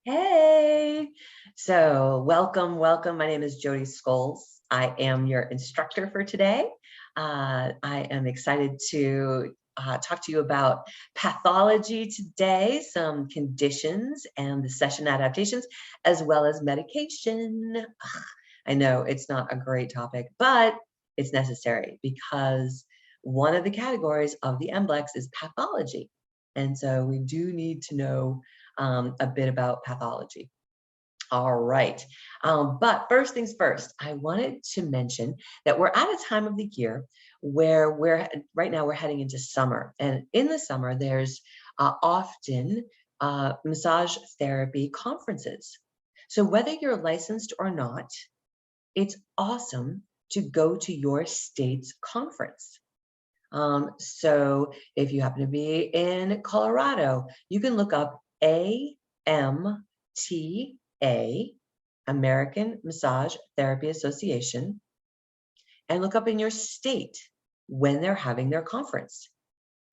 Hey, so welcome, welcome. My name is Jody Scholes. I am your instructor for today. I am excited to talk to you about pathology today, some conditions and the session adaptations, as well as medication. I know it's not a great topic, but it's necessary because one of the categories of the MBLEx is pathology. And so we do need to know a bit about pathology. All right. But first things first, I wanted to mention that we're at a time of the year where right now we're heading into summer. And in the summer, there's often massage therapy conferences. So whether you're licensed or not, it's awesome to go to your state's conference. So if you happen to be in Colorado, you can look up AMTA, American Massage Therapy Association, and look up in your state when they're having their conference.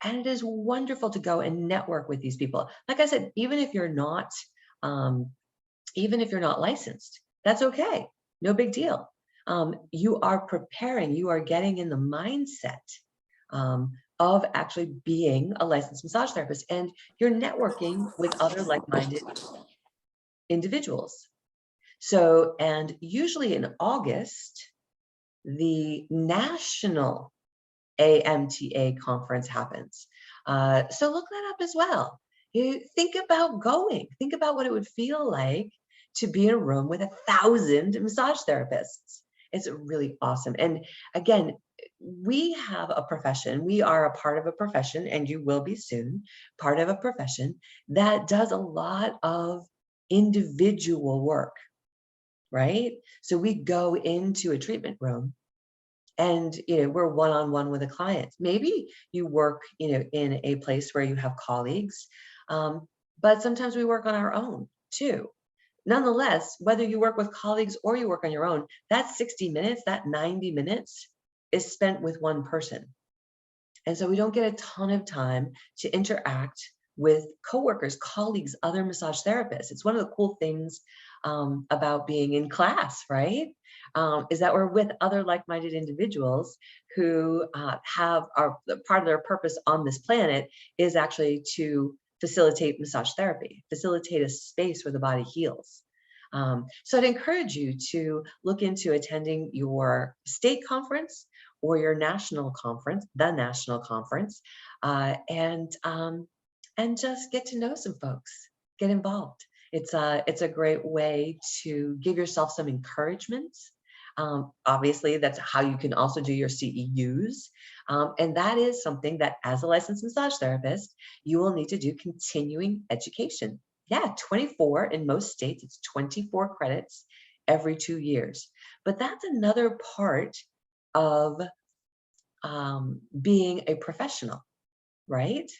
And it is wonderful to go and network with these people. Like I said, even if you're not licensed, that's okay. No big deal. You are preparing, you are getting in the mindset of actually being a licensed massage therapist, and you're networking with other like-minded individuals. So, and usually in August, the national AMTA conference happens. So look that up as well. You think about going, think about what it would feel like to be in a room with 1,000 massage therapists. It's really awesome. And again, we have a profession, we are a part of a profession, and you will be soon, part of a profession that does a lot of individual work, right? So we go into a treatment room and we're one-on-one with a client. Maybe you work in a place where you have colleagues, but sometimes we work on our own too. Nonetheless, whether you work with colleagues or you work on your own, that 60 minutes, that 90 minutes is spent with one person. And so we don't get a ton of time to interact with coworkers, colleagues, other massage therapists. It's one of the cool things about being in class, right? Is that we're with other like-minded individuals who have part of their purpose on this planet is actually to facilitate massage therapy, facilitate a space where the body heals. So I'd encourage you to look into attending your state conference or your national conference, the national conference, and just get to know some folks, get involved. It's a great way to give yourself some encouragement. Obviously, that's how you can also do your CEUs. And that is something that as a licensed massage therapist, you will need to do continuing education. Yeah, 24 in most states, it's 24 credits every 2 years. But that's another part of being a professional, right?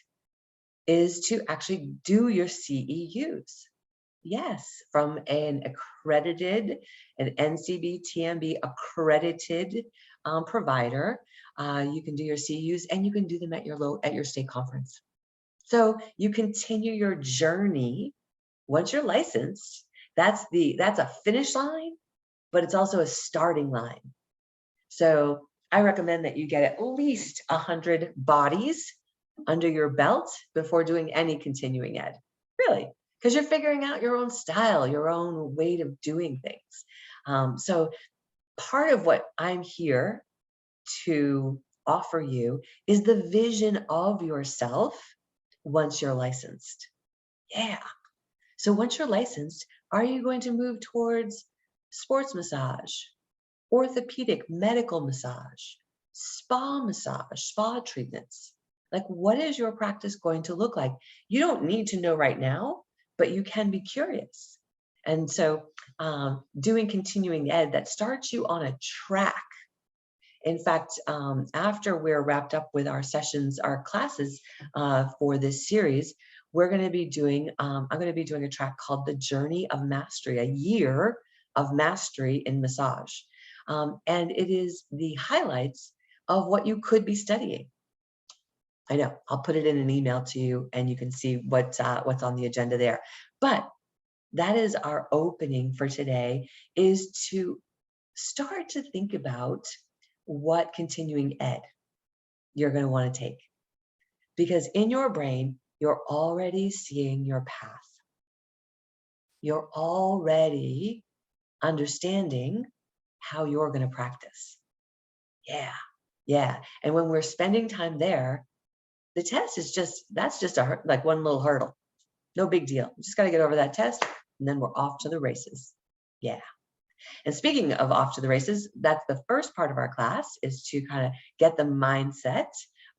Is to actually do your CEUs. Yes, from an accredited, an NCB, TMB accredited provider, you can do your CEUs and you can do them at your state conference. So you continue your journey. Once you're licensed, that's a finish line, but it's also a starting line. So I recommend that you get at least 100 bodies under your belt before doing any continuing ed, really, because you're figuring out your own style, your own way of doing things. So part of what I'm here to offer you is the vision of yourself once you're licensed. Yeah. So once you're licensed, are you going to move towards sports massage, orthopedic medical massage, spa treatments? Like, what is your practice going to look like? You don't need to know right now, but you can be curious. And so doing continuing ed, that starts you on a track. In fact, after we're wrapped up with our sessions, our classes for this series, we're going to be doing, I'm going to be doing a track called The Journey of Mastery, a year of mastery in massage. And it is the highlights of what you could be studying. I know, I'll put it in an email to you and you can see what's on the agenda there. But that is our opening for today, is to start to think about what continuing ed you're going to want to take. Because in your brain, you're already seeing your path. You're already understanding how you're going to practice. Yeah. And when we're spending time there, the test is that's just like one little hurdle. No big deal. You just got to get over that test, and then we're off to the races. Yeah. And speaking of off to the races, that's the first part of our class, is to kind of get the mindset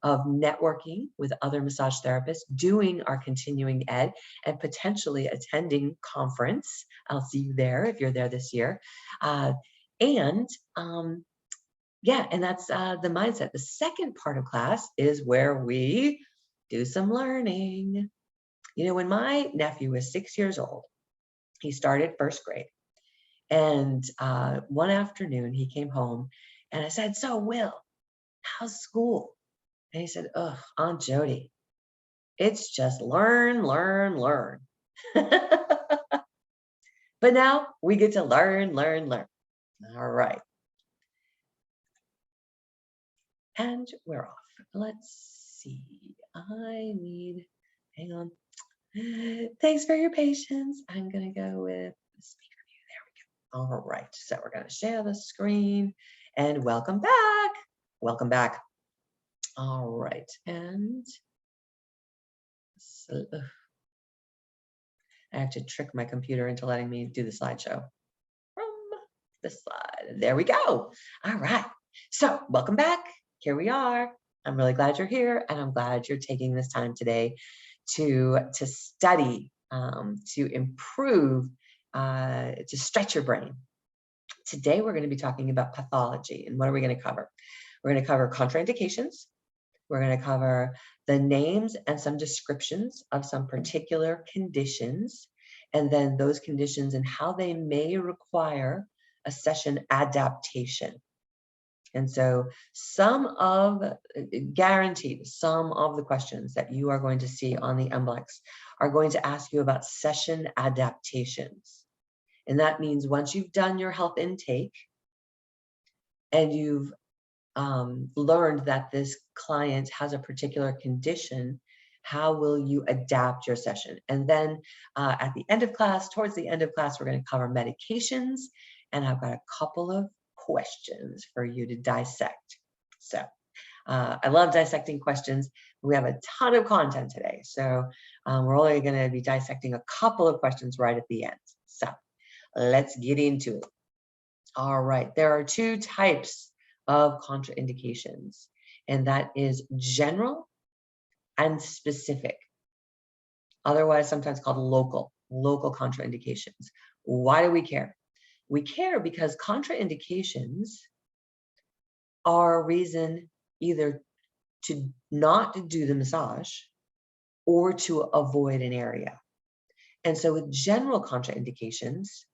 of networking with other massage therapists, doing our continuing ed, and potentially attending conference. I'll see you there if you're there this year. And that's the mindset. The second part of class is where we do some learning. You know, when my nephew was 6 years old, he started first grade. And one afternoon he came home and I said, "So Will, how's school?" And he said, "Ugh, Aunt Jody, it's just learn, learn, learn." But now we get to learn, learn, learn. All right. And we're off. Let's see. Hang on. Thanks for your patience. I'm going to go with the speaker view. There we go. All right. So we're going to share the screen, and welcome back. Welcome back. All right. And so, I have to trick my computer into letting me do the slideshow from this slide. There we go. All right. So welcome back. Here we are. I'm really glad you're here, and I'm glad you're taking this time today to study, to improve, to stretch your brain. Today, we're going to be talking about pathology. And what are we going to cover? We're going to cover contraindications. We're going to cover the names and some descriptions of some particular conditions, and then those conditions and how they may require a session adaptation. And so guaranteed, some of the questions that you are going to see on the MBLEx are going to ask you about session adaptations. And that means once you've done your health intake and you've learned that this client has a particular condition, how will you adapt your session? And then at the end of class, towards the end of class, we're going to cover medications, and I've got a couple of questions for you to dissect. So I love dissecting questions. We have a ton of content today, so we're only going to be dissecting a couple of questions right at the end. So let's get into it. All right, there are two types of contraindications, and that is general and specific, otherwise sometimes called local contraindications. Why do we care? We care because contraindications are a reason either to not do the massage or to avoid an area. And so with general contraindications,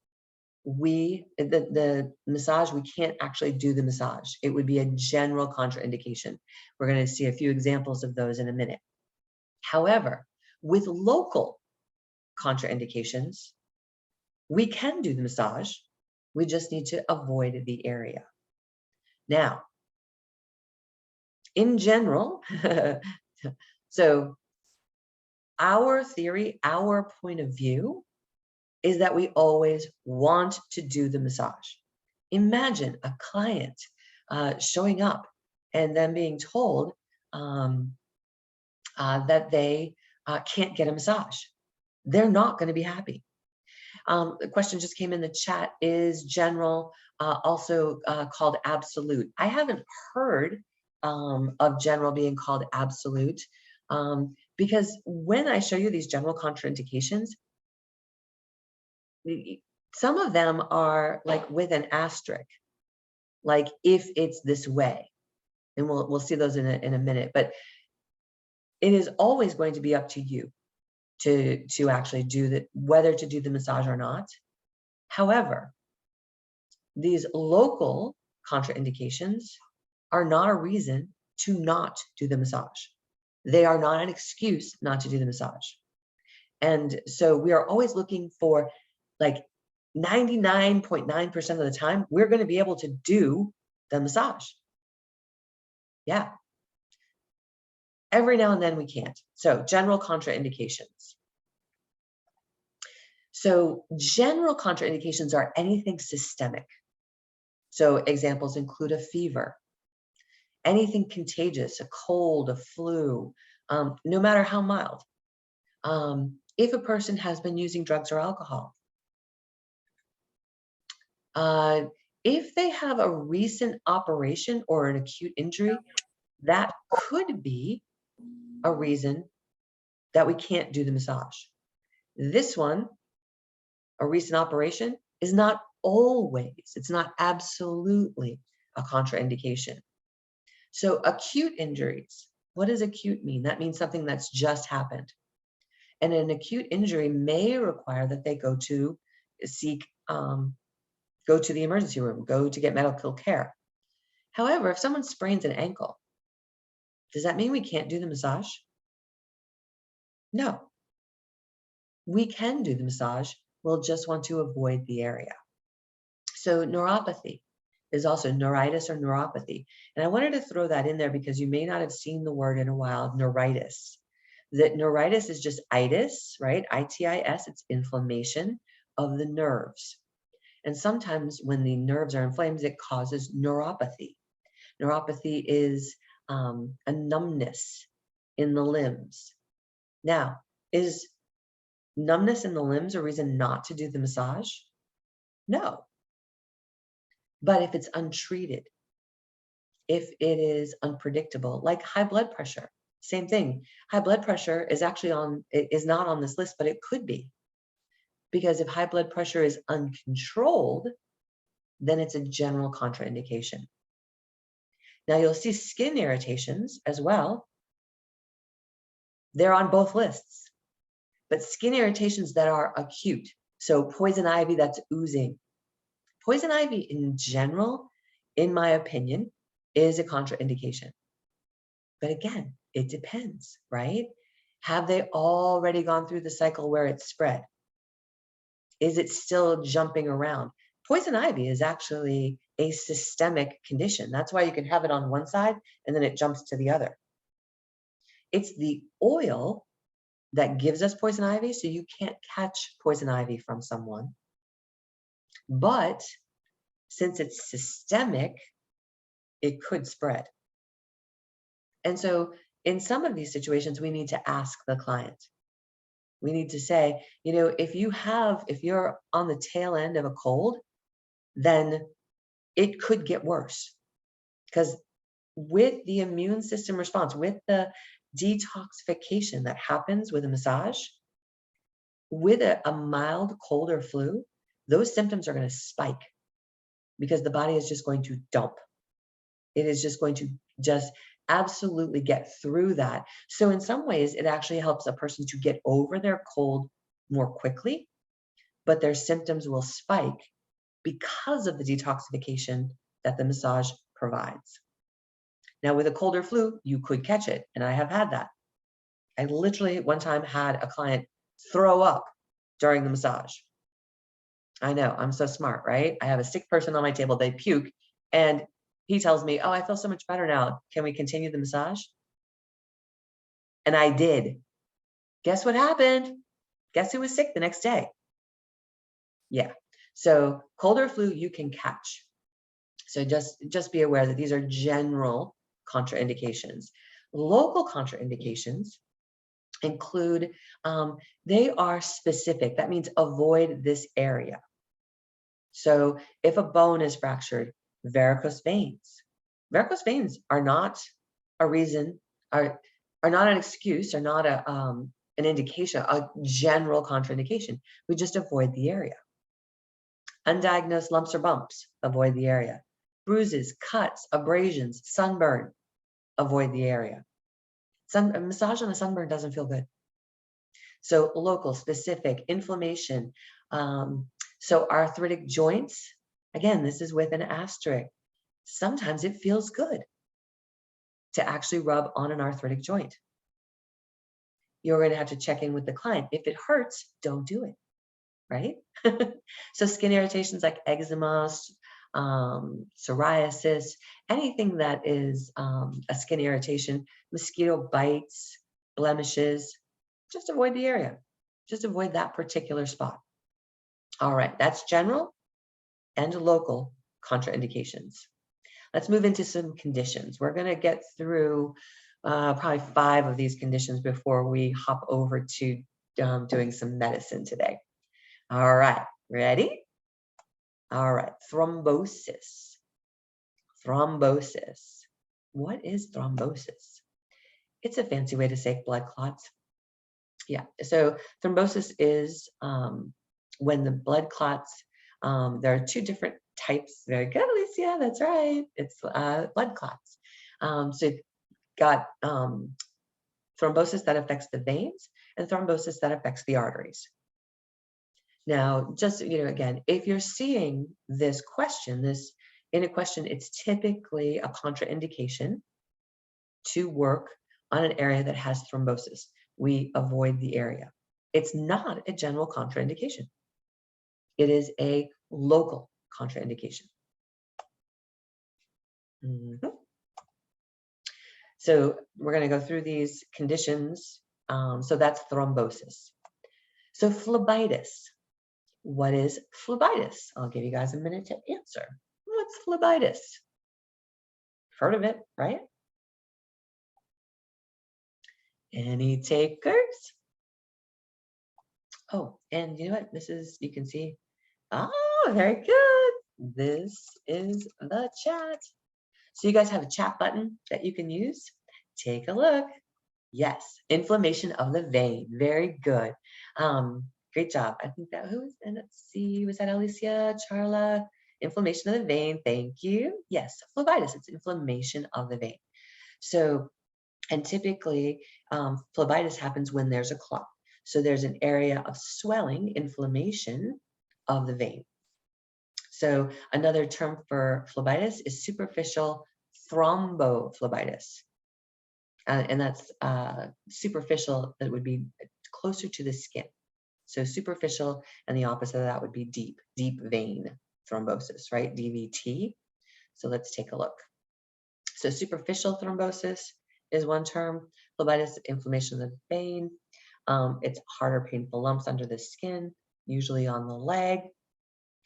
the massage, we can't actually do the massage. It would be a general contraindication. We're going to see a few examples of those in a minute. However, with local contraindications, we can do the massage. We just need to avoid the area. Now, in general, so our theory, our point of view is that we always want to do the massage. Imagine a client showing up and then being told that they can't get a massage. They're not going to be happy. The question just came in the chat: is general also called absolute? I haven't heard of general being called absolute because when I show you these general contraindications, some of them are like with an asterisk, like if it's this way, and we'll see those in a minute. But it is always going to be up to you to actually whether to do the massage or not. However, these local contraindications are not a reason to not do the massage. They are not an excuse not to do the massage. And so we are always looking for Like 99.9% of the time, we're going to be able to do the massage. Yeah. Every now and then we can't. So general contraindications. So general contraindications are anything systemic. So examples include a fever, anything contagious, a cold, a flu, no matter how mild. If a person has been using drugs or alcohol, if they have a recent operation or an acute injury, that could be a reason that we can't do the massage. This one, a recent operation, is not always, it's not absolutely a contraindication. So acute injuries, what does acute mean? That means something that's just happened. And an acute injury may require that they go to go to the emergency room, go to get medical care. However, if someone sprains an ankle, does that mean we can't do the massage? No. We can do the massage. We'll just want to avoid the area. So neuropathy is also neuritis or neuropathy. And I wanted to throw that in there because you may not have seen the word in a while, neuritis. That neuritis is just itis, right? I-T-I-S, it's inflammation of the nerves. And sometimes when the nerves are inflamed, it causes neuropathy. Neuropathy is a numbness in the limbs. Now, is numbness in the limbs a reason not to do the massage? No. But if it's untreated, if it is unpredictable, like high blood pressure, same thing. High blood pressure is actually is not on this list, but it could be. Because if high blood pressure is uncontrolled, then it's a general contraindication. Now you'll see skin irritations as well. They're on both lists. But skin irritations that are acute, so poison ivy that's oozing. Poison ivy in general, in my opinion, is a contraindication. But again, it depends, right? Have they already gone through the cycle where it's spread? Is it still jumping around? Poison ivy is actually a systemic condition. That's why you can have it on one side and then it jumps to the other. It's the oil that gives us poison ivy, so you can't catch poison ivy from someone. But since it's systemic, it could spread. And so in some of these situations, we need to ask the client. We need to say, you know, if you're on the tail end of a cold, then it could get worse. Because with the immune system response, with the detoxification that happens with a massage, with a mild cold or flu, those symptoms are going to spike because the body is just going to dump. It is just going to just absolutely get through that. So in some ways, it actually helps a person to get over their cold more quickly, but their symptoms will spike because of the detoxification that the massage provides. Now, with a cold or flu, you could catch it, and I have had that. I literally one time had a client throw up during the massage. I know, I'm so smart, right? I have a sick person on my table, they puke, and he tells me, oh, I feel so much better now. Can we continue the massage? And I did. Guess what happened? Guess who was sick the next day? Yeah. So cold or flu, you can catch. So just be aware that these are general contraindications. Local contraindications include, they are specific. That means avoid this area. So if a bone is fractured, varicose veins. Varicose veins are not a reason, are not an excuse, are not an indication, a general contraindication. We just avoid the area. Undiagnosed lumps or bumps, avoid the area. Bruises, cuts, abrasions, sunburn, avoid the area. A massage on a sunburn doesn't feel good. So local, specific, inflammation. So arthritic joints, again, this is with an asterisk. Sometimes it feels good to actually rub on an arthritic joint. You're going to have to check in with the client. If it hurts, don't do it. right? So skin irritations like eczema, psoriasis, anything that is a skin irritation, mosquito bites, blemishes, just avoid the area. Just avoid that particular spot. All right, that's general and local contraindications. Let's move into some conditions. We're going to get through probably 5 of these conditions before we hop over to doing some medicine today. All right, ready? All right, thrombosis. Thrombosis. What is thrombosis? It's a fancy way to say blood clots. Yeah, so thrombosis is when the blood clots, there are 2 different types. Very good, Alicia, that's right. It's blood clots. So you've got thrombosis that affects the veins and thrombosis that affects the arteries. Now, just, again, if you're seeing this question, in a question, it's typically a contraindication to work on an area that has thrombosis. We avoid the area. It's not a general contraindication. It is a local contraindication. So we're going to go through these conditions. So that's thrombosis. So phlebitis. What is phlebitis? I'll give you guys a minute to answer. What's phlebitis? Heard of it, right? Any takers? Oh, and you know what? You can see. Oh, very good. This is the chat. So you guys have a chat button that you can use. Take a look. Yes, inflammation of the vein. Very good. Great job. I think that, let's see, was that Alicia, Charla? Inflammation of the vein. Thank you. Yes, phlebitis. It's inflammation of the vein. So, and typically, phlebitis happens when there's a clot. So there's an area of swelling, inflammation of the vein. So another term for phlebitis is superficial thrombophlebitis. And that's superficial, that would be closer to the skin. So superficial, and the opposite of that would be deep vein thrombosis, right? DVT. So let's take a look. So superficial thrombosis is one term. Phlebitis, inflammation of the vein. It's hard or painful lumps under the skin, usually on the leg.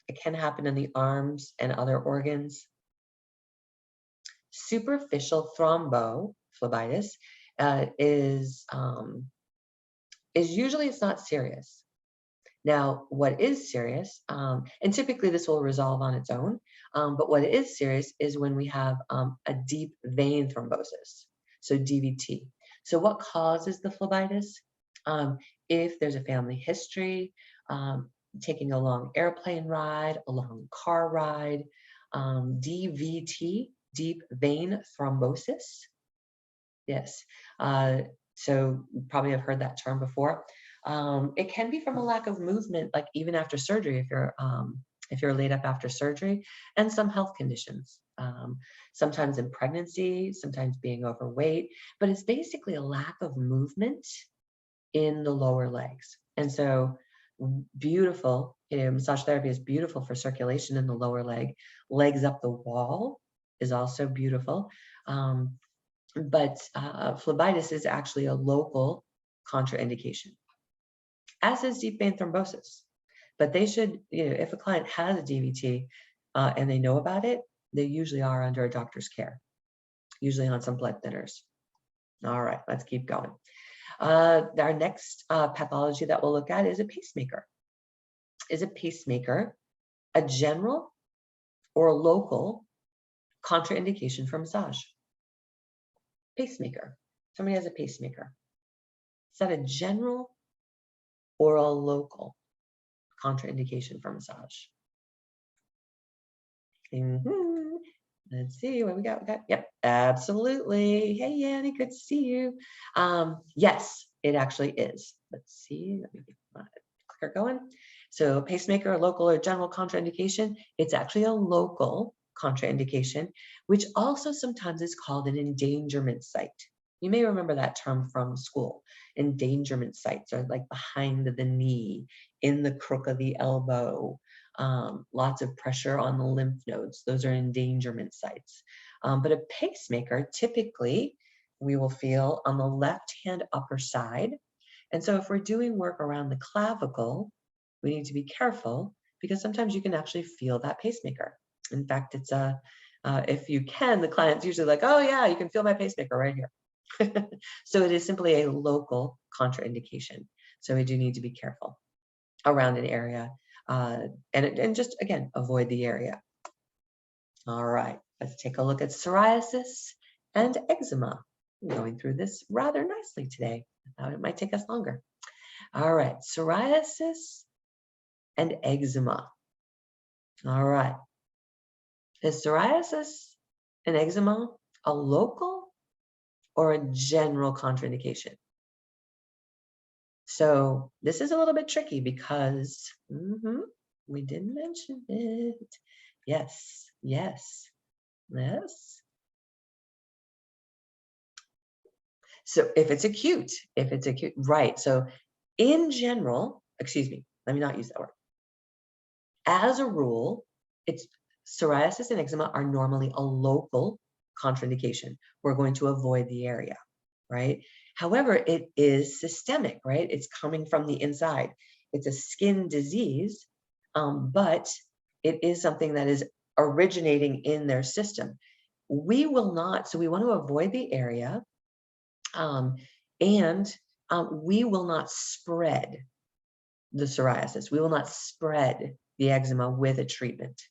It can happen in the arms and other organs. Superficial thrombophlebitis is usually, it's not serious. Now, what is serious, and typically this will resolve on its own, but what is serious is when we have a deep vein thrombosis, so DVT. So what causes the phlebitis? If there's a family history, taking a long airplane ride, a long car ride, DVT, deep vein thrombosis. Yes, so you probably have heard that term before. It can be from a lack of movement, like even after surgery, if you're laid up after surgery, and some health conditions. Sometimes in pregnancy, sometimes being overweight, but it's basically a lack of movement in the lower legs. And so beautiful, massage therapy is beautiful for circulation in the lower leg. Legs up the wall is also beautiful. But phlebitis is actually a local contraindication, as is deep vein thrombosis. But they should, if a client has a DVT and they know about it, they usually are under a doctor's care, usually on some blood thinners. All right, let's keep going. Our next pathology that we'll look at is a pacemaker. Is a pacemaker a general or a local contraindication for massage? Pacemaker. Somebody has a pacemaker. Is that a general or a local contraindication for massage? Let's see what we got. Yep, absolutely. Hey, Yanni, good to see you. Yes, it actually is. Let's see. Let me get my clicker going. So pacemaker, local or general contraindication, it's actually a local contraindication, which also sometimes is called an endangerment site. You may remember that term from school. Endangerment sites are like behind the knee, in the crook of the elbow, lots of pressure on the lymph nodes. Those are endangerment sites. But a pacemaker, typically, we will feel on the left-hand upper side. And so if we're doing work around the clavicle, we need to be careful because sometimes you can actually feel that pacemaker. In fact, it's if you can, the client's usually like, oh yeah, you can feel my pacemaker right here. So it is simply a local contraindication. So we do need to be careful around an area and just, again, avoid the area. All right, let's take a look at psoriasis and eczema. I'm going through this rather nicely today. I thought it might take us longer. All right, psoriasis and eczema. All right. Is psoriasis and eczema a local or a general contraindication? So this is a little bit tricky because we didn't mention it. Yes, yes, yes. So if it's acute, right. So in general, excuse me, let me not use that word. As a rule, it's psoriasis and eczema are normally a local contraindication. We're going to avoid the area, right? However, it is systemic, right? It's coming from the inside. It's a skin disease, but it is something that is originating in their system. We will not, so we want to avoid the area, and we will not spread the psoriasis. We will not spread the eczema with a treatment.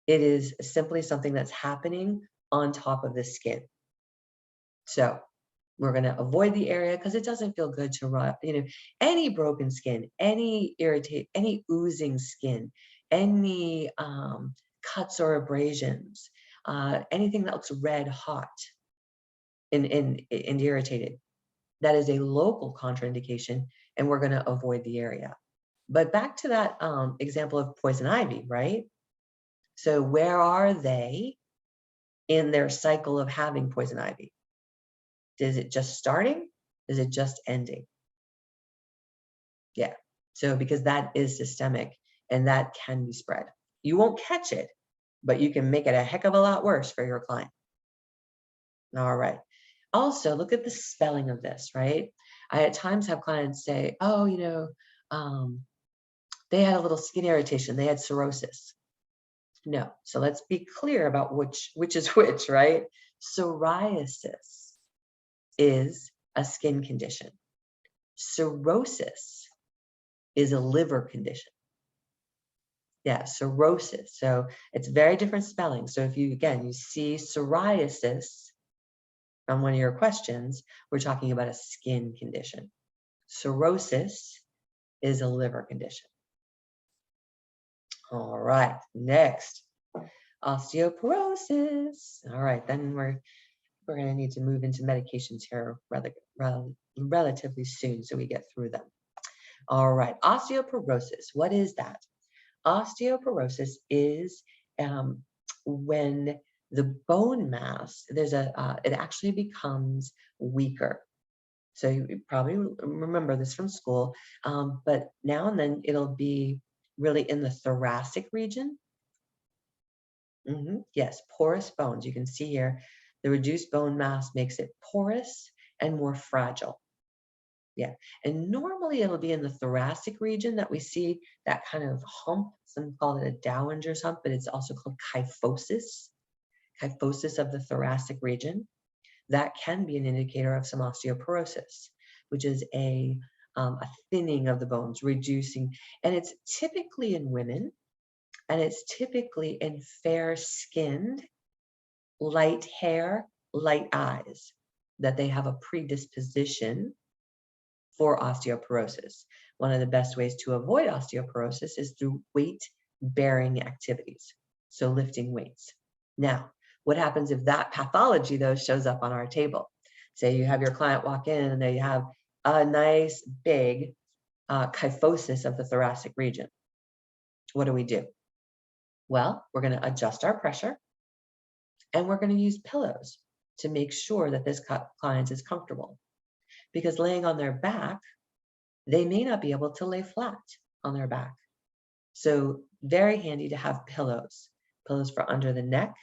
It is simply something that's happening on top of the skin. So we're going to avoid the area because it doesn't feel good to rub, any broken skin, any oozing skin, any cuts or abrasions, anything that looks red hot and irritated. That is a local contraindication, and we're going to avoid the area. But back to that example of poison ivy, right? So where are they in their cycle of having poison ivy? Is it just starting? Is it just ending? Yeah. So because that is systemic and that can be spread. You won't catch it, but you can make it a heck of a lot worse for your client. All right. Also, look at the spelling of this, right? I at times have clients say, oh, they had a little skin irritation. They had cirrhosis. No. So let's be clear about which is which, right? Psoriasis is a skin condition. Cirrhosis is a liver condition. Yeah, cirrhosis. So it's very different spelling. So if you see psoriasis on one of your questions, we're talking about a skin condition. Cirrhosis is a liver condition. All right, next, osteoporosis. All right, then we're going to need to move into medications here relatively soon so we get through them. All right, osteoporosis. What is that? Osteoporosis is when the bone mass, it actually becomes weaker. So you probably remember this from school, but now and then it'll be really in the thoracic region. Yes, porous bones. You can see here, the reduced bone mass makes it porous and more fragile. Yeah, and normally it'll be in the thoracic region that we see that kind of hump. Some call it a Dowager's hump, but it's also called kyphosis of the thoracic region. That can be an indicator of some osteoporosis, which is a thinning of the bones, reducing, and it's typically in women, and it's typically in fair-skinned, light hair, light eyes, that they have a predisposition for osteoporosis. One of the best ways to avoid osteoporosis is through weight-bearing activities, so lifting weights. Now, what happens if that pathology, though, shows up on our table? Say you have your client walk in and they have a nice big kyphosis of the thoracic region. What do? Well, we're going to adjust our pressure and we're going to use pillows. to make sure that this client is comfortable. Because laying on their back, they may not be able to lay flat on their back. So very handy to have pillows for under the neck.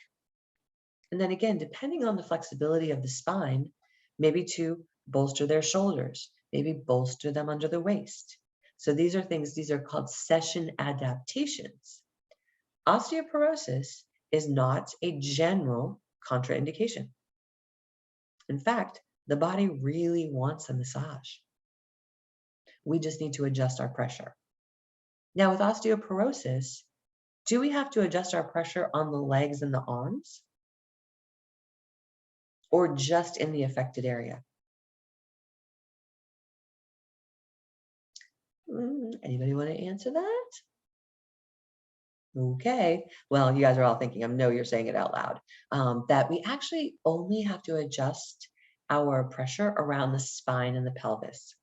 And then again, depending on the flexibility of the spine, maybe to bolster their shoulders, maybe bolster them under the waist. So these are called session adaptations. Osteoporosis is not a general contraindication. In fact, the body really wants a massage. We just need to adjust our pressure. Now with osteoporosis, do we have to adjust our pressure on the legs and the arms? Or just in the affected area? Anybody want to answer that? Okay. Well, you guys are all thinking, I know you're saying it out loud, that we actually only have to adjust our pressure around the spine and the pelvis.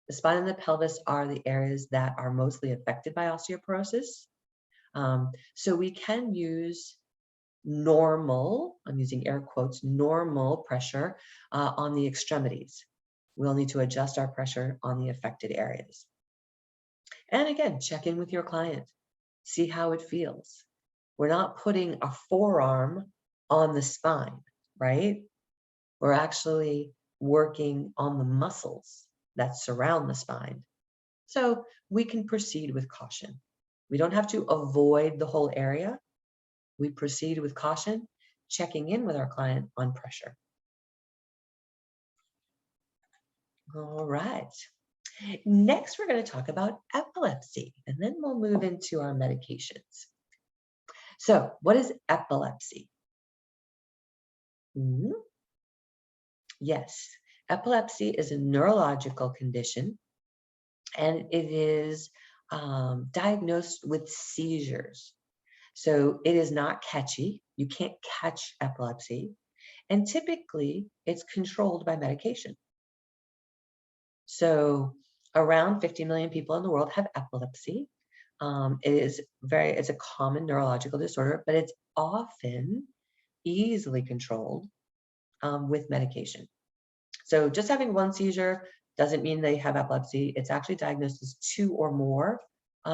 The spine and the pelvis are the areas that are mostly affected by osteoporosis. So we can use normal, I'm using air quotes, normal pressure on the extremities. We'll need to adjust our pressure on the affected areas. And again, check in with your client. See how it feels. We're not putting a forearm on the spine, right? We're actually working on the muscles that surround the spine. So we can proceed with caution. We don't have to avoid the whole area. We proceed with caution, checking in with our client on pressure. All right. Next, we're going to talk about epilepsy, and then we'll move into our medications. So, what is epilepsy? Yes, epilepsy is a neurological condition, and it is diagnosed with seizures. So it is not catchy. You can't catch epilepsy. And typically, it's controlled by medication. So around 50 million people in the world have epilepsy. It's a common neurological disorder, but it's often easily controlled with medication. So just having one seizure doesn't mean they have epilepsy. It's actually diagnosed as 2 or more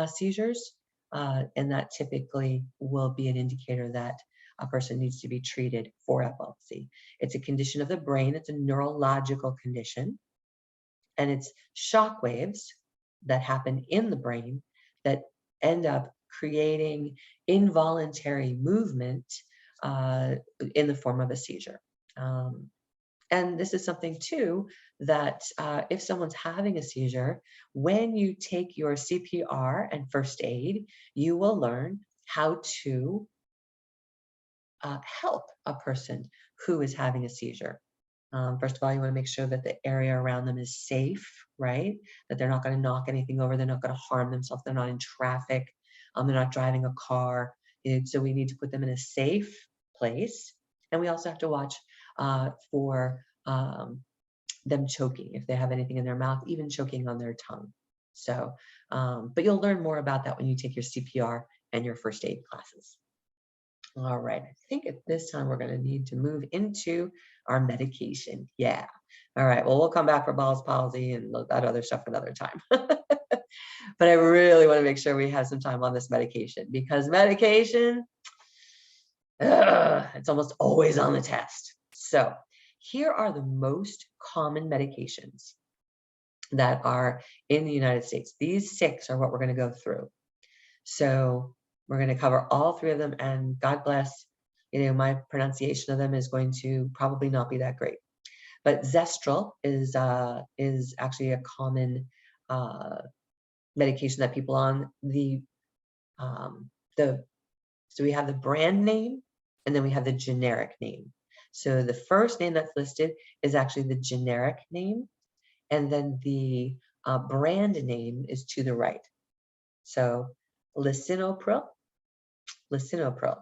seizures, and that typically will be an indicator that a person needs to be treated for epilepsy. It's a condition of the brain. It's a neurological condition, and it's shock waves that happen in the brain that end up creating involuntary movement in the form of a seizure. And this is something too that if someone's having a seizure, when you take your CPR and first aid, you will learn how to help a person who is having a seizure. First of all, you want to make sure that the area around them is safe, right? That they're not going to knock anything over. They're not going to harm themselves. They're not in traffic. They're not driving a car. So we need to put them in a safe place. And we also have to watch for them choking, if they have anything in their mouth, even choking on their tongue. So, but you'll learn more about that when you take your CPR and your first aid classes. All right, I think at this time we're going to need to move into our medication. Yeah. All right, well, we'll come back for Bell's palsy and that other stuff another time. But I really want to make sure we have some time on this medication, because medication, it's almost always on the test. So here are the most common medications that are in the United States. These 6 are what we're going to go through. So we're going to cover all 3 of them, and God bless, my pronunciation of them is going to probably not be that great. But Zestrel is actually a common medication that people on so we have the brand name, and then we have the generic name. So the first name that's listed is actually the generic name, and then the brand name is to the right. So lisinopril,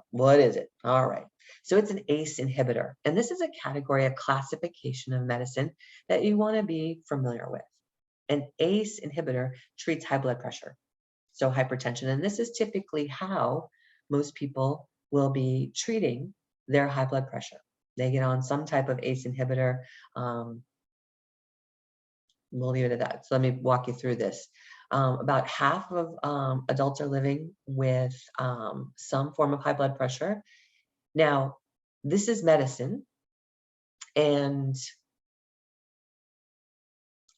what is it? All right. So it's an ACE inhibitor, and this is a category, a classification of medicine that you want to be familiar with. An ACE inhibitor treats high blood pressure, so hypertension, and this is typically how most people will be treating their high blood pressure. They get on some type of ACE inhibitor. We'll leave it at that. So let me walk you through this. About half of adults are living with some form of high blood pressure. Now, this is medicine, and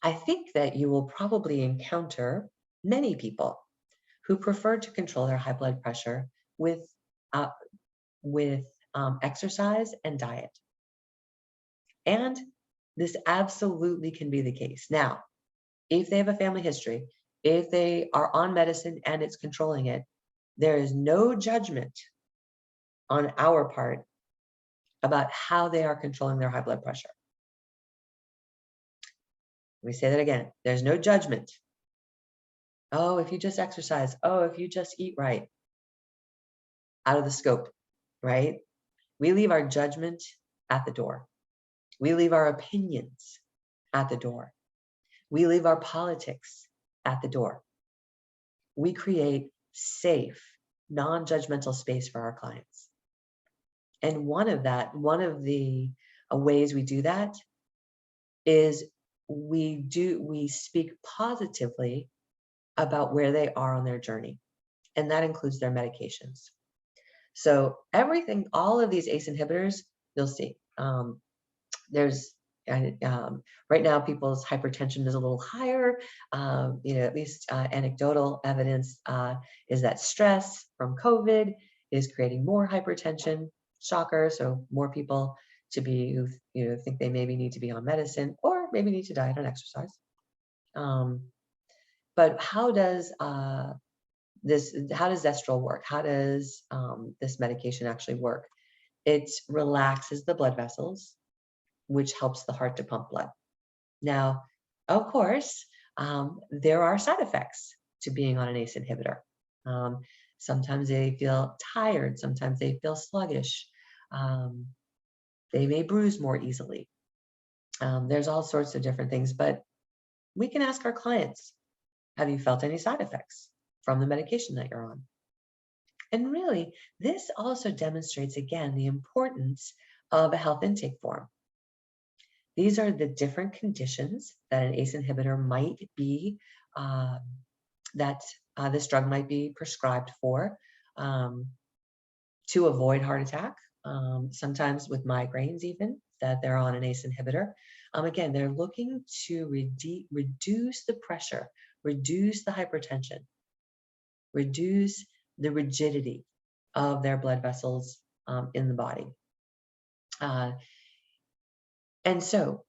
I think that you will probably encounter many people who prefer to control their high blood pressure with exercise and diet. And this absolutely can be the case. Now, if they have a family history, if they are on medicine and it's controlling it, there is no judgment on our part about how they are controlling their high blood pressure. Let me say that again. There's no judgment. Oh, if you just exercise. Oh, if you just eat right. Out of the scope, right? We leave our judgment at the door. We leave our opinions at the door. We leave our politics at the door. We create safe, non-judgmental space for our clients. And one of the ways we do that is we speak positively about where they are on their journey. And that includes their medications. So all of these ACE inhibitors, you'll see, right now people's hypertension is a little higher. At least anecdotal evidence is that stress from COVID is creating more hypertension. Shocker. So more people who think they maybe need to be on medicine or maybe need to diet and exercise. But how does Zestrol work? How does this medication actually work? It relaxes the blood vessels, which helps the heart to pump blood. Now, of course, there are side effects to being on an ACE inhibitor. Sometimes they feel tired. Sometimes they feel sluggish. They may bruise more easily. There's all sorts of different things, but we can ask our clients, have you felt any side effects from the medication that you're on? And really, this also demonstrates, again, the importance of a health intake form. These are the different conditions that an ACE inhibitor might be, this drug might be prescribed for to avoid heart attack, sometimes with migraines even, that they're on an ACE inhibitor. Again, they're looking to reduce the pressure, reduce the hypertension, reduce the rigidity of their blood vessels in the body. And so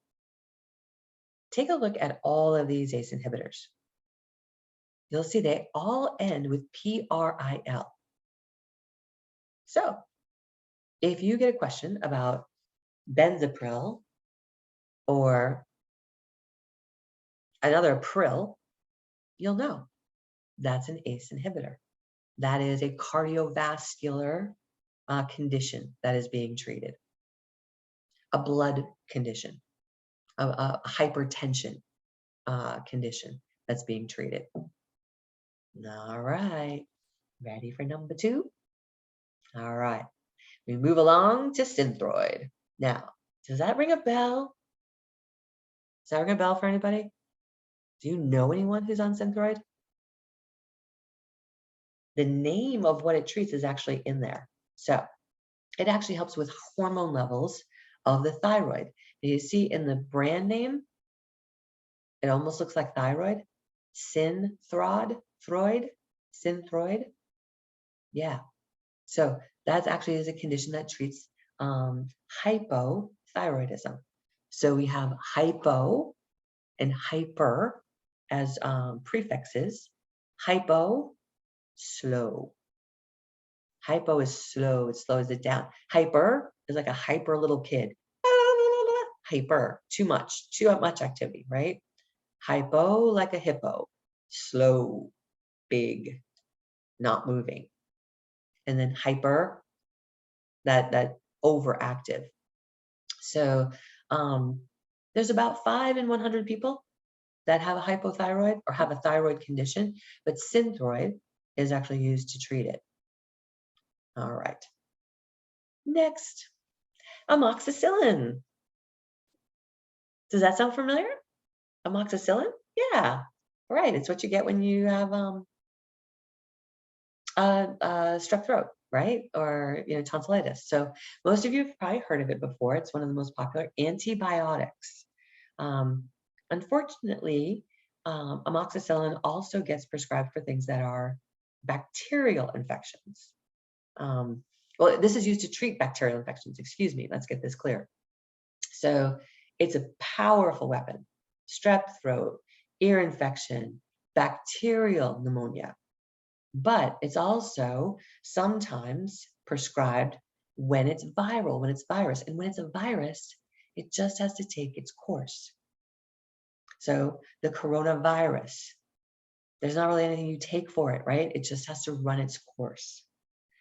take a look at all of these ACE inhibitors. You'll see they all end with PRIL. So if you get a question about benzapril or another pril, you'll know that's an ACE inhibitor. That is a cardiovascular condition that is being treated, a blood condition, a hypertension condition that's being treated. All right, ready for number 2? All right, we move along to Synthroid. Now, does that ring a bell? Does that ring a bell for anybody? Do you know anyone who's on Synthroid? The name of what it treats is actually in there. So it actually helps with hormone levels of the thyroid. You see in the brand name, it almost looks like thyroid. Synthroid. Yeah. So that actually is a condition that treats hypothyroidism. So we have hypo and hyper as prefixes. Hypo, slow. Hypo is slow. It slows it down. Hyper is like a hyper little kid. Hyper, too much activity, right? Hypo, like a hippo. Slow, big, not moving. And then hyper, that overactive. So there's about 5 in 100 people that have a hypothyroid or have a thyroid condition, but Synthroid is actually used to treat it. All right. Next, Amoxicillin. Does that sound familiar? Amoxicillin? Yeah, right. It's what you get when you have strep throat, right? Or tonsillitis. So most of you have probably heard of it before. It's one of the most popular antibiotics. Unfortunately, amoxicillin also gets prescribed for things that are bacterial infections. Well, this is used to treat bacterial infections. Excuse me. Let's get this clear. So it's a powerful weapon. Strep throat, ear infection, bacterial pneumonia. But it's also sometimes prescribed when it's viral, when it's virus. And when it's a virus, it just has to take its course. So the coronavirus, there's not really anything you take for it, right? It just has to run its course.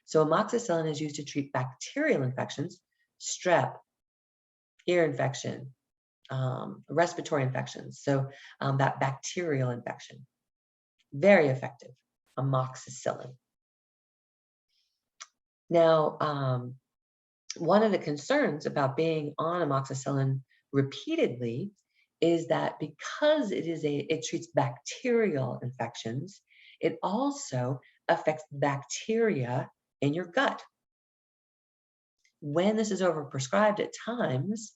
So amoxicillin is used to treat bacterial infections, strep, ear infection, respiratory infections. So that bacterial infection, very effective, amoxicillin. Now, one of the concerns about being on amoxicillin repeatedly is that because it treats bacterial infections, it also affects bacteria in your gut. When this is overprescribed at times,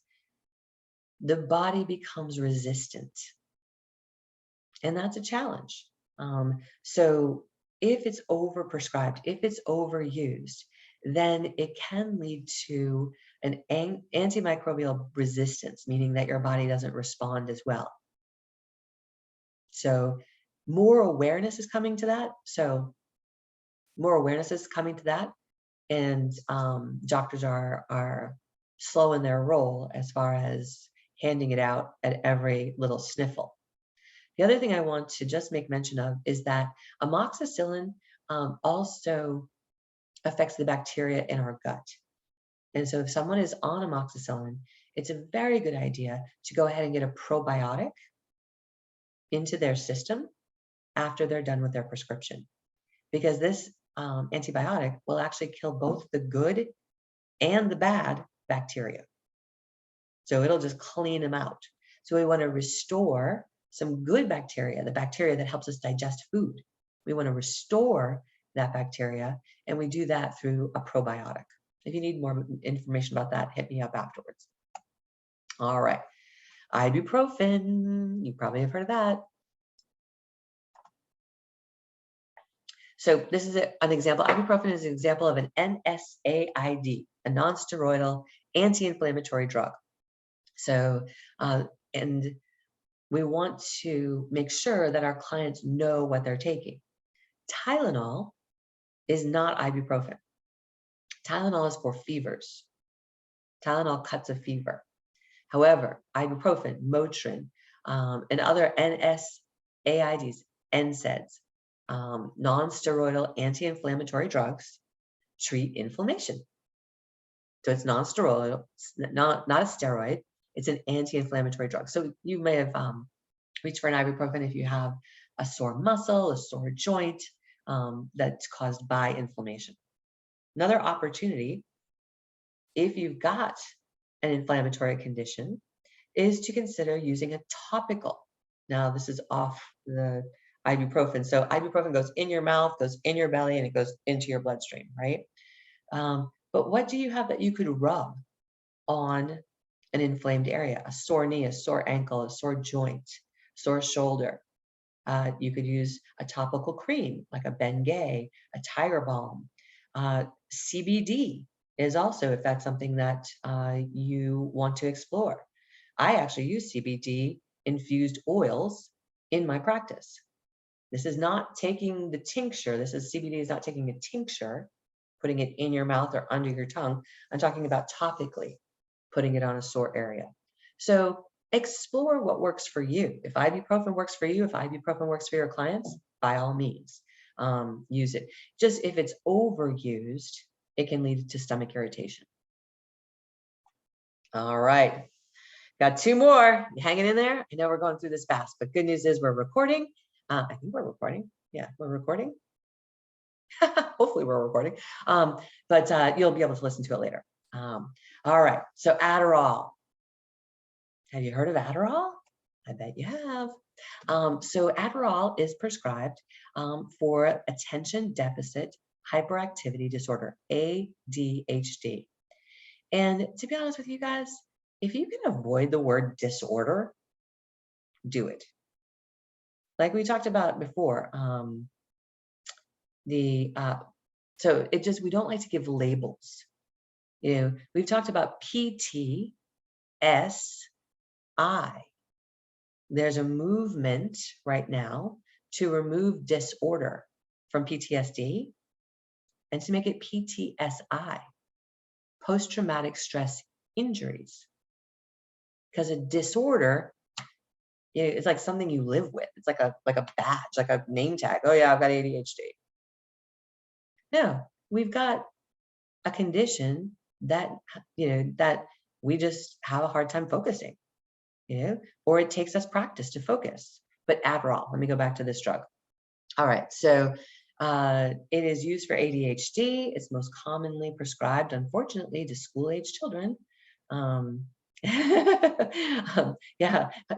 the body becomes resistant. And that's a challenge. So if it's overprescribed, if it's overused, then it can lead to an antimicrobial resistance, meaning that your body doesn't respond as well. So more awareness is coming to that. And doctors are slow in their roll as far as handing it out at every little sniffle. The other thing I want to just make mention of is that amoxicillin also affects the bacteria in our gut. And so if someone is on amoxicillin, it's a very good idea to go ahead and get a probiotic into their system after they're done with their prescription. Because this antibiotic will actually kill both the good and the bad bacteria. So it'll just clean them out. So we want to restore some good bacteria, the bacteria that helps us digest food. We want to restore that bacteria, and we do that through a probiotic. If you need more information about that, hit me up afterwards. All right, ibuprofen, you probably have heard of that. So this is an example. Ibuprofen is an example of an NSAID, a non-steroidal anti-inflammatory drug. So, and we want to make sure that our clients know what they're taking. Tylenol is not ibuprofen. Tylenol is for fevers. Tylenol cuts a fever. However, ibuprofen, Motrin, and other NSAIDs, NSAIDs, non-steroidal anti-inflammatory drugs treat inflammation. So it's non-steroidal, not a steroid. It's an anti-inflammatory drug. So you may have reached for an ibuprofen if you have a sore muscle, a sore joint that's caused by inflammation. Another opportunity, if you've got an inflammatory condition, is to consider using a topical. Now, this is off the ibuprofen. So ibuprofen goes in your mouth, goes in your belly, and it goes into your bloodstream, right? But what do you have that you could rub on an inflamed area? A sore knee, a sore ankle, a sore joint, sore shoulder. You could use a topical cream like a Bengay, a Tiger Balm. CBD is also, if that's something that you want to explore. I actually use CBD infused oils in my practice. This is not taking the tincture. CBD is not taking a tincture, putting it in your mouth or under your tongue. I'm talking about topically putting it on a sore area. So explore what works for you. If ibuprofen works for you, if ibuprofen works for your clients, by all means, use it. Just if it's overused, it can lead to stomach irritation. All right, got two more. You hanging in there? I know we're going through this fast, but good news is we're recording. I think we're recording. Yeah, we're recording. Hopefully we're recording. But you'll be able to listen to it later. All right, so Adderall. Have you heard of Adderall? I bet you have. So Adderall is prescribed for attention deficit hyperactivity disorder, ADHD. And to be honest with you guys, if you can avoid the word disorder, do it. Like we talked about before, so it just, we don't like to give labels. You know, we've talked about PTSI. There's a movement right now to remove disorder from PTSD and to make it PTSI, post-traumatic stress injuries. Because a disorder, you know, it's like something you live with. It's like a badge, like a name tag. Oh yeah, I've got ADHD. No, we've got a condition that, you know, that we just have a hard time focusing, you know, or it takes us practice to focus. But Adderall, let me go back to this drug. All right, so it is used for ADHD. It's most commonly prescribed, unfortunately, to school-age children. Yeah,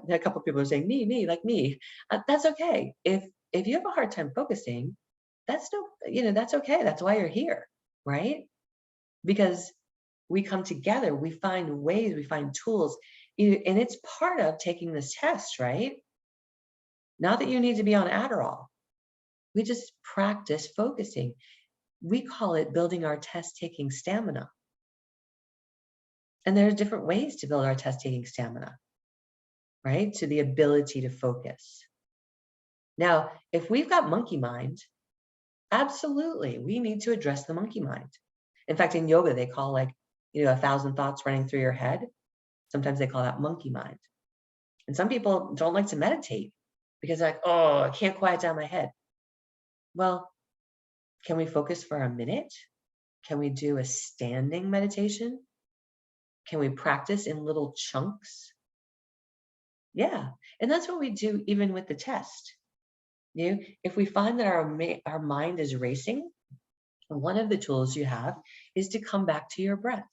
a couple of people are saying, me, like me. That's okay. If you have a hard time focusing, that's no, you know, that's okay. That's why you're here, right? Because we come together, we find ways, we find tools, and it's part of taking this test, right? Not that you need to be on Adderall. We just practice focusing. We call it building our test-taking stamina. And there's different ways to build our test-taking stamina, right? To the ability to focus. Now, if we've got monkey mind, absolutely, we need to address the monkey mind. In fact, in yoga, they call, like, you know, 1,000 thoughts running through your head. Sometimes they call that monkey mind. And some people don't like to meditate because they're like, oh, I can't quiet down my head. Well, can we focus for a minute? Can we do a standing meditation? Can we practice in little chunks? Yeah, and that's what we do even with the test. You know, if we find that our mind is racing, one of the tools you have is to come back to your breath.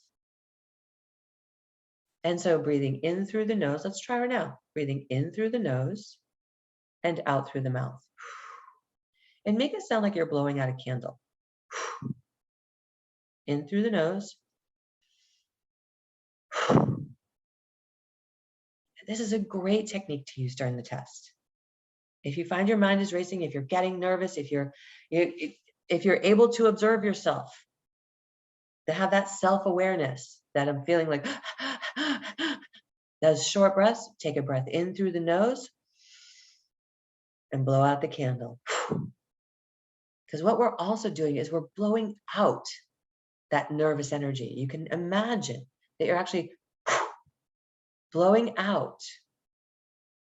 And so breathing in through the nose, let's try right now. Breathing in through the nose and out through the mouth. And make it sound like you're blowing out a candle. In through the nose. This is a great technique to use during the test. If you find your mind is racing, if you're getting nervous, if you're able to observe yourself, to have that self-awareness that I'm feeling like those short breaths, take a breath in through the nose and blow out the candle. Because what we're also doing is we're blowing out that nervous energy. You can imagine that you're actually blowing out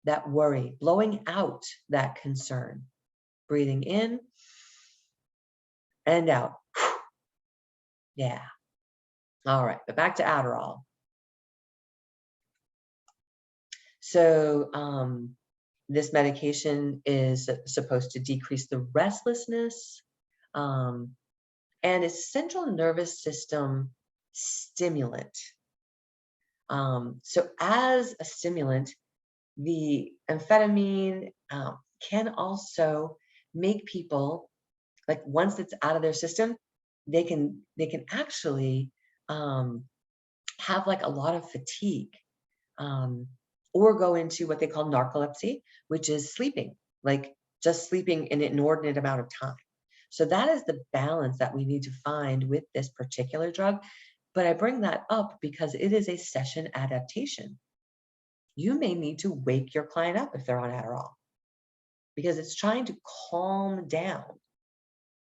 that worry, blowing out that concern, breathing in and out. Yeah. All right, but back to Adderall. So this medication is supposed to decrease the restlessness and is central nervous system stimulant. So as a stimulant, the amphetamine can also make people, like, once it's out of their system, they can actually have like a lot of fatigue or go into what they call narcolepsy, which is sleeping, like just sleeping an inordinate amount of time. So that is the balance that we need to find with this particular drug. But I bring that up because it is a session adaptation. You may need to wake your client up if they're on Adderall because it's trying to calm down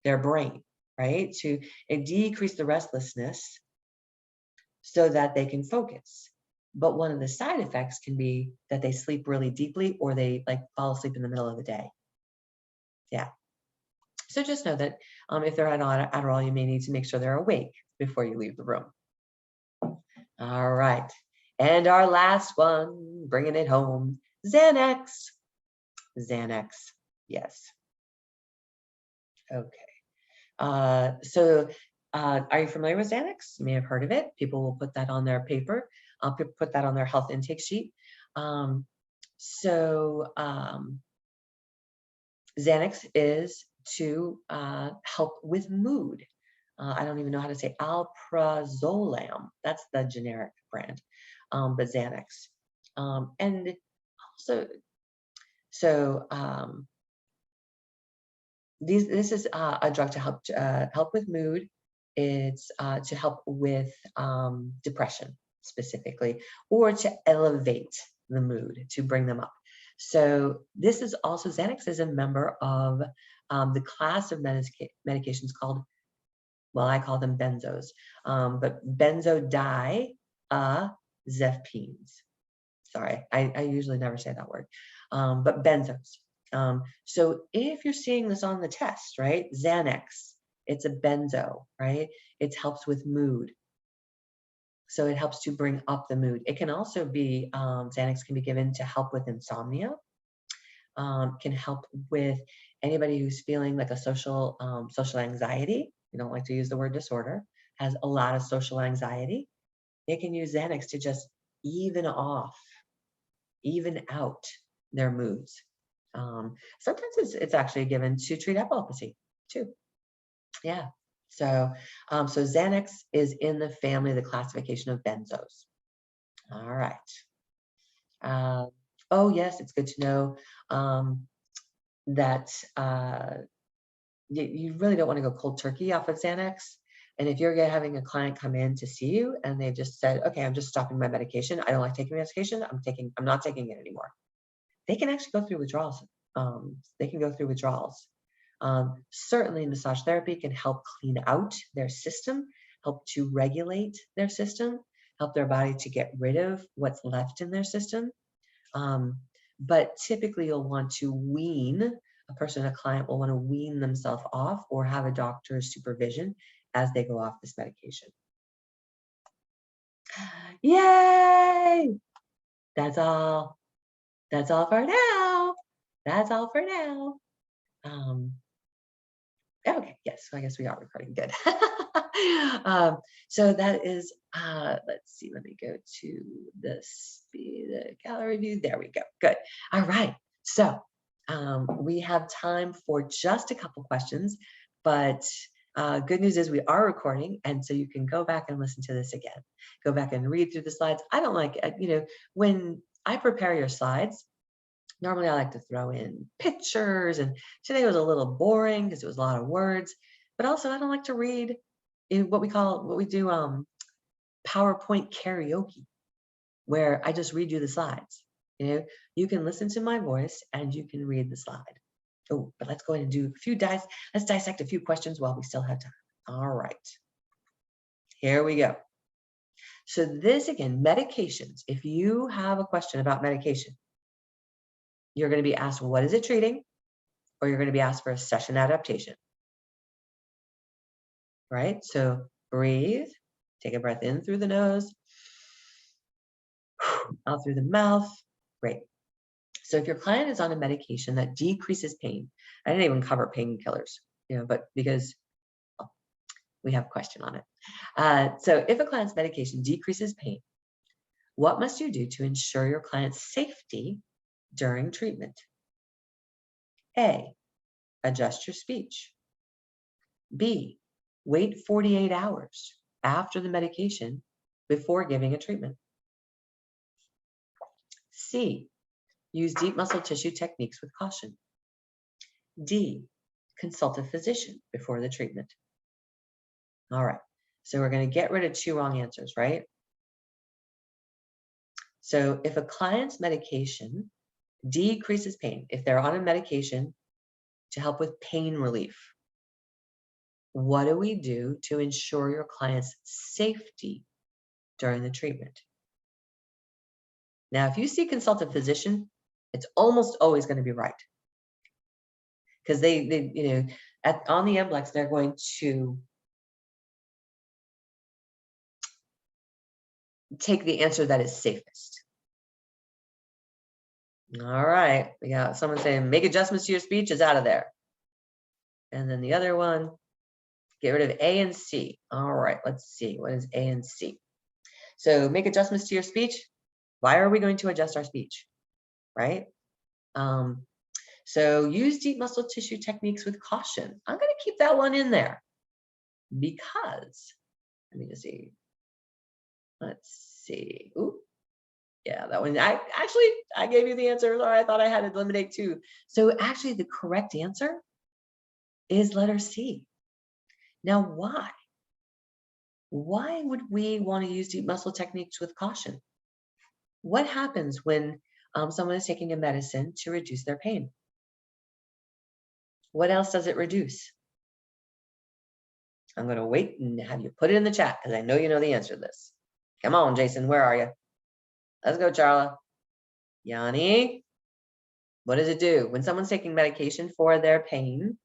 their brain, right? To decrease the restlessness so that they can focus. But one of the side effects can be that they sleep really deeply or they like fall asleep in the middle of the day. Yeah. So just know that if they're on Adderall, you may need to make sure they're awake before you leave the room. All right. And our last one, bringing it home, Xanax. Xanax, yes. Okay. So Are you familiar with Xanax? You may have heard of it. People will put that on their paper. Put that on their health intake sheet. Xanax is to help with mood. I don't even know how to say alprazolam. That's the generic brand, but Xanax. And also, this is a drug to help with mood. It's to help with depression specifically, or to elevate the mood, to bring them up. So this is also, Xanax is a member of the class of medications called, well, I call them benzos, but benzodiazepines. Sorry, I usually never say that word, but benzos. So if you're seeing this on the test, right, Xanax, it's a benzo, right? It helps with mood. So it helps to bring up the mood. It can also be, Xanax can be given to help with insomnia, can help with anybody who's feeling like a social anxiety. We don't like to use the word disorder, has a lot of social anxiety. They can use Xanax to just even out their moods. Sometimes it's actually given to treat epilepsy too. Yeah. So Xanax is in the family, the classification of benzos. All right. Oh yes, it's good to know that you really don't want to go cold turkey off of Xanax. And if you're having a client come in to see you and they've just said, okay, I'm just stopping my medication. I don't like taking medication. I'm not taking it anymore. They can actually go through withdrawals. They can go through withdrawals. Certainly massage therapy can help clean out their system, help to regulate their system, help their body to get rid of what's left in their system. But typically you'll want to a client will want to wean themselves off or have a doctor's supervision as they go off this medication. Yay! That's all for now. That's all for now. Okay, yes, so I guess we are recording. Good. So that is, let's see, let me go to the gallery view. There we go. Good. All right. So we have time for just a couple questions, but good news is we are recording, and so you can go back and listen to this again. Go back and read through the slides. I don't like, when I prepare your slides, normally I like to throw in pictures, and today was a little boring because it was a lot of words, but also I don't like to read in what we do PowerPoint karaoke, where I just read you the slides. You can listen to my voice and you can read the slide. Oh, but let's go ahead and do let's dissect a few questions while we still have time. All right, here we go. So this again, medications. If you have a question about medication, you're going to be asked, what is it treating? Or you're going to be asked for a session adaptation. Right? So breathe, take a breath in through the nose, out through the mouth. Great. So if your client is on a medication that decreases pain, I didn't even cover painkillers, but because we have a question on it. So if a client's medication decreases pain, what must you do to ensure your client's safety during treatment? A, adjust your speech. B, wait 48 hours after the medication before giving a treatment. C, use deep muscle tissue techniques with caution. D, consult a physician before the treatment. All right, so we're going to get rid of 2 wrong answers, right? So if a client's medication decreases pain, if they're on a medication to help with pain relief, what do we do to ensure your client's safety during the treatment? Now, if you see consult a physician, it's almost always going to be right. Because they on the MBLEx, they're going to take the answer that is safest. All right, we got someone saying, make adjustments to your speech is out of there. And then the other one, Get rid of A and C. All right, let's see. What is A and C? So make adjustments to your speech. Why are we going to adjust our speech, right? So use deep muscle tissue techniques with caution. I'm going to keep that one in there because, let me just see. Let's see. Ooh, yeah, that one. I gave you the answer, or I thought I had to eliminate two. So actually the correct answer is letter C. Now, why? Why would we want to use deep muscle techniques with caution? What happens when someone is taking a medicine to reduce their pain? What else does it reduce? I'm going to wait and have you put it in the chat because I know you know the answer to this. Come on, Jason, where are you? Let's go, Charla. Yanni, what does it do? When someone's taking medication for their pain,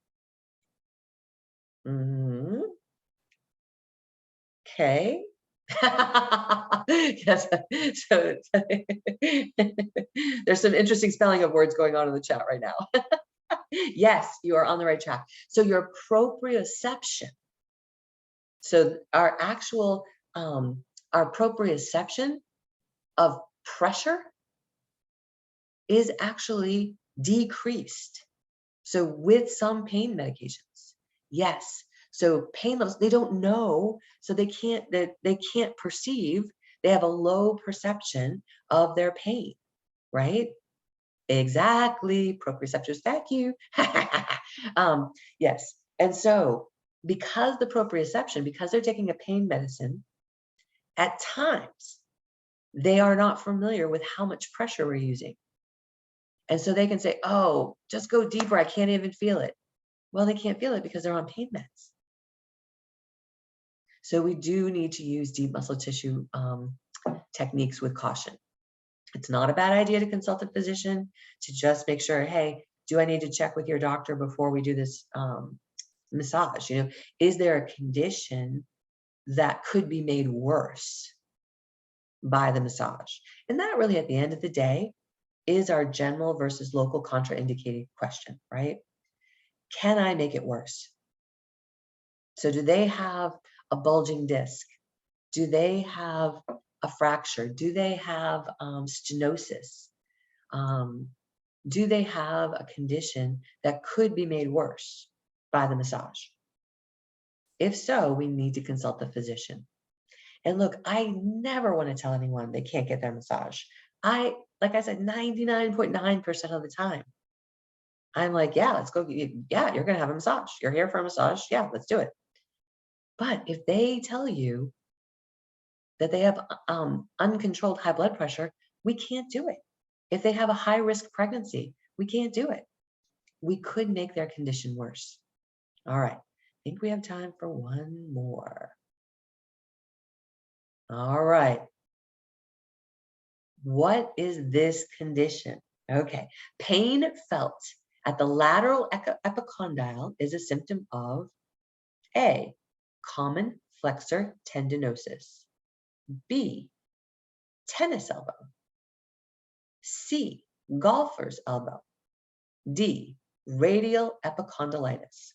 okay. Yes. So there's some interesting spelling of words going on in the chat right now. Yes, you are on the right track. So your proprioception. So our actual our proprioception of pressure is actually decreased. So with some pain medications, yes. So pain levels, they don't know, so they can't perceive. They have a low perception of their pain, right? Exactly, proprioceptors. Thank you. Yes, and so because the proprioception, because they're taking a pain medicine, at times they are not familiar with how much pressure we're using. And so they can say, oh, just go deeper. I can't even feel it. Well, they can't feel it because they're on pain meds. So we do need to use deep muscle tissue techniques with caution. It's not a bad idea to consult a physician to just make sure, hey, do I need to check with your doctor before we do this massage? You know, is there a condition that could be made worse by the massage? And that really, at the end of the day, is our general versus local contraindicated question, right? Can I make it worse? So do they have a bulging disc? Do they have a fracture? Do they have stenosis? Do they have a condition that could be made worse by the massage? If so, we need to consult the physician. And look, I never want to tell anyone they can't get their massage. Like I said, 99.9% of the time, I'm like, yeah, let's go. Yeah, you're going to have a massage. You're here for a massage. Yeah, let's do it. But if they tell you that they have uncontrolled high blood pressure, we can't do it. If they have a high risk pregnancy, we can't do it. We could make their condition worse. All right, I think we have time for one more. All right. What is this condition? Okay, pain felt at the lateral epicondyle is a symptom of A, common flexor tendinosis, B, tennis elbow, C, golfer's elbow, D, radial epicondylitis.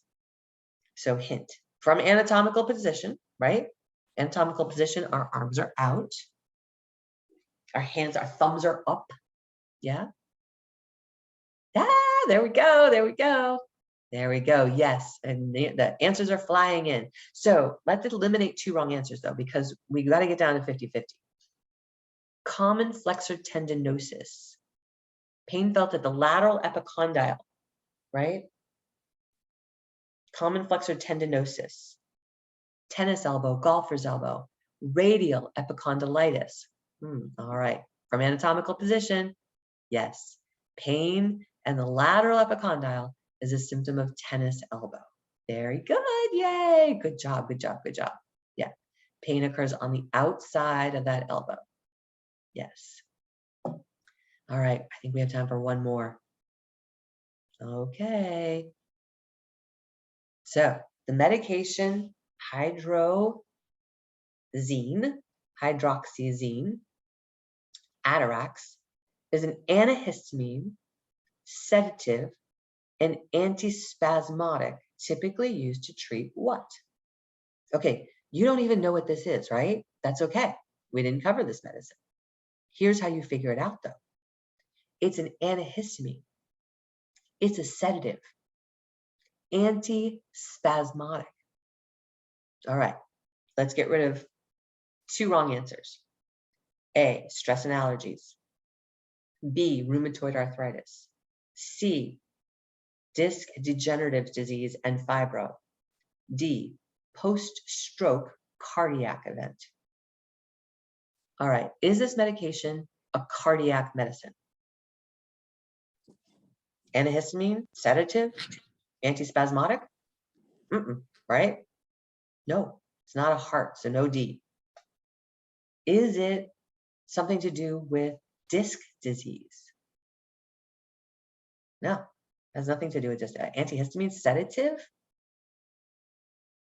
So hint, from anatomical position, right? Anatomical position, our arms are out, our hands, our thumbs are up, yeah? Ah, there we go, there we go. There we go, yes, and the answers are flying in. So let's eliminate two wrong answers though, because we gotta get down to 50-50. Common flexor tendinosis, pain felt at the lateral epicondyle, right? Common flexor tendinosis, tennis elbow, golfer's elbow, radial epicondylitis. All right, from anatomical position, yes, pain and the lateral epicondyle is a symptom of tennis elbow. Very good, yay, good job, good job, good job. Yeah, pain occurs on the outside of that elbow. Yes. All right, I think we have time for one more. Okay. So the medication hydroxyzine, Atarax, is an antihistamine, sedative, and antispasmodic, typically used to treat what? Okay, you don't even know what this is, right? That's okay. We didn't cover this medicine. Here's how you figure it out, though. It's an antihistamine. It's a sedative, antispasmodic. All right, let's get rid of 2 wrong answers. A, stress and allergies. B, rheumatoid arthritis. C, disc degenerative disease and fibro. D, post-stroke cardiac event. All right, is this medication a cardiac medicine? Antihistamine, sedative, antispasmodic? Right? No, it's not a heart, so no D. Is it something to do with disc disease? No, has nothing to do with just antihistamine, sedative.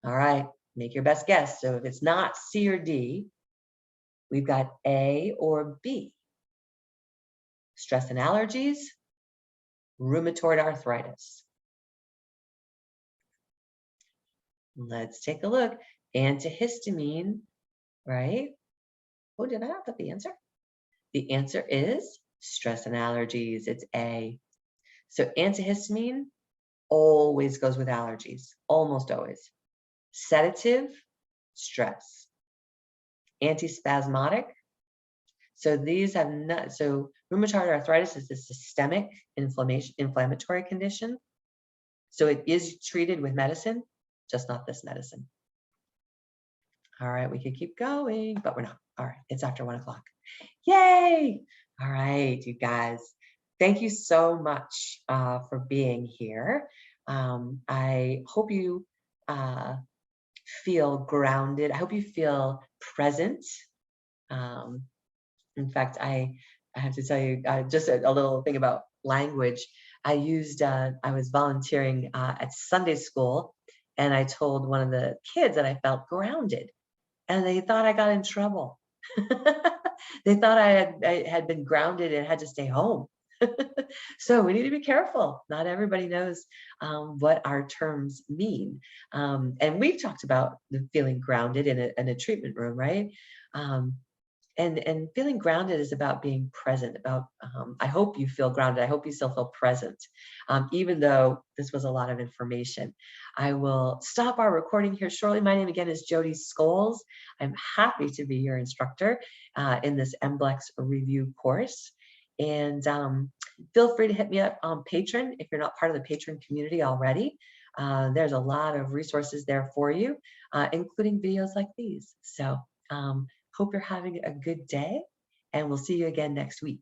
All right, make your best guess. So if it's not C or D, we've got A or B. Stress and allergies, rheumatoid arthritis. Let's take a look. Antihistamine, right? Oh, did I not put the answer? The answer is stress and allergies. It's A. So antihistamine always goes with allergies, almost always. Sedative, stress. Antispasmodic. So these have not, so rheumatoid arthritis is a systemic inflammatory condition. So it is treated with medicine, just not this medicine. All right, we could keep going, but we're not. All right, it's after 1 o'clock. Yay! All right, you guys. Thank you so much for being here. I hope you feel grounded. I hope you feel present. In fact, I have to tell you just a little thing about language. I was volunteering at Sunday school, and I told one of the kids that I felt grounded, and they thought I got in trouble. They thought I had been grounded and had to stay home. So we need to be careful. Not everybody knows what our terms mean. And we've talked about the feeling grounded in a treatment room, right? And feeling grounded is about being present, about, I hope you feel grounded. I hope you still feel present, even though this was a lot of information. I will stop our recording here shortly. My name again is Jody Scholes. I'm happy to be your instructor in this MBLEx review course. And feel free to hit me up on Patreon if you're not part of the Patreon community already. There's a lot of resources there for you, including videos like these. So hope you're having a good day, and we'll see you again next week.